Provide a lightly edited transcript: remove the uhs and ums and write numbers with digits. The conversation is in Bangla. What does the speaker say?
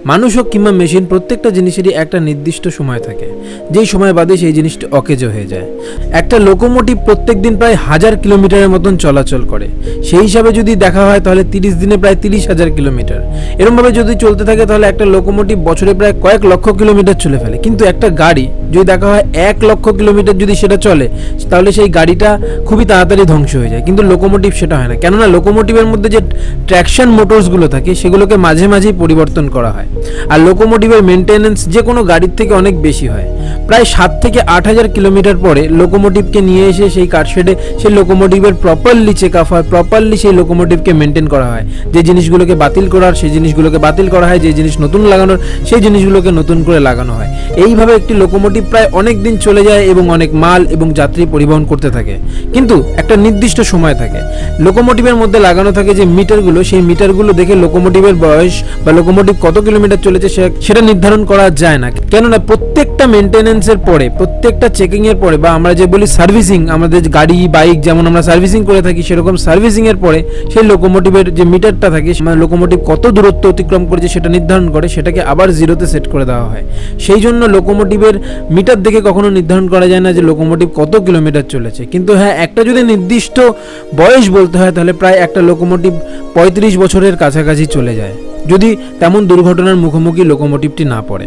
মানুষ হোক কিংবা মেশিন, প্রত্যেকটা জিনিসেরই একটা নির্দিষ্ট সময় থাকে, যেই সময় বাদে সেই জিনিসটা অকেজো হয়ে যায়। একটা লোকোমোটিভ প্রত্যেক দিন প্রায় 1000 কিলোমিটারের মতন চলাচল করে। সেই হিসাবে যদি দেখা হয় তাহলে 30 দিনে প্রায় 30,000 কিলোমিটার। এরকমভাবে যদি চলতে থাকে তাহলে একটা লোকোমোটিভ বছরে প্রায় কয়েক লক্ষ কিলোমিটার চলে ফেলে। কিন্তু একটা গাড়ি যদি দেখা হয় 1 লক্ষ কিলোমিটার যদি সেটা চলে, তাহলে সেই গাড়িটা খুবই তাড়াতাড়ি ধ্বংস হয়ে যায়। কিন্তু লোকোমোটিভ সেটা হয় না, কেননা লোকোমোটিভের মধ্যে যে ট্র্যাকশন মোটরসগুলো থাকে সেগুলোকে মাঝে মাঝেই পরিবর্তন করা হয়। আর লোকোমোটিভের মেনটেনেন্স যে কোনো গাড়ির থেকে অনেক বেশি হয়। প্রায় 7 থেকে 8,000 কিলোমিটার পরে লোকোমোটিভকে নিয়ে এসে সেই কারশেডে সেই লোকোমোটিভের প্রপারলি চেক আপ হয়, প্রপারলি সেই লোকোমোটিভকে মেনটেন করা হয়। যে জিনিসগুলোকে বাতিল করার সেই জিনিসগুলোকে বাতিল করা হয়, যে জিনিস নতুন লাগানোর সেই জিনিসগুলোকে নতুন করে লাগানো হয়। এইভাবে একটি লোকোমোটিভ প্রায় অনেক দিন চলে যায় এবং অনেক মাল এবং যাত্রী পরিবহন করতে থাকে। কিন্তু একটা নির্দিষ্ট সময় থাকে। লোকোমোটিভের মধ্যে লাগানো থাকে যে মিটারগুলো, সেই মিটারগুলো দেখে লোকোমোটিভের বয়স বা লোকোমোটিভ কত কিলোমিটার চলেছে সেটা নির্ধারণ করা যায় না। কেননা প্রত্যেকটা মেনটেনেন্সের পরে, প্রত্যেকটা চেকিং এর পরে, বা আমরা যে বলি সার্ভিসিং, আমাদের গাড়ি বাইক যেমন আমরা সার্ভিসিং করে থাকি, সেরকম সার্ভিসিং এর পরে সেই লোকোমোটিভের যে মিটারটা থাকে, লোকোমোটিভ কত দূরত্ব অতিক্রম করেছে সেটা নির্ধারণ করে, সেটাকে আবার জিরোতে সেট করে দেওয়া হয়। সেই জন্য লোকোমোটিভের মিটার দেখে কখনো নির্ধারণ করা যায় না যে লোকোমোটিভ কত কিলোমিটার চলেছে। কিন্তু হ্যাঁ, একটা যদি নির্দিষ্ট বয়স বলতে হয় তাহলে প্রায় একটা লোকোমোটিভ 35 বছরের কাছাকাছি চলে যায়, যদি তেমন দুর্ঘটনার মুখোমুখি লোকোমোটিভটি না পড়ে।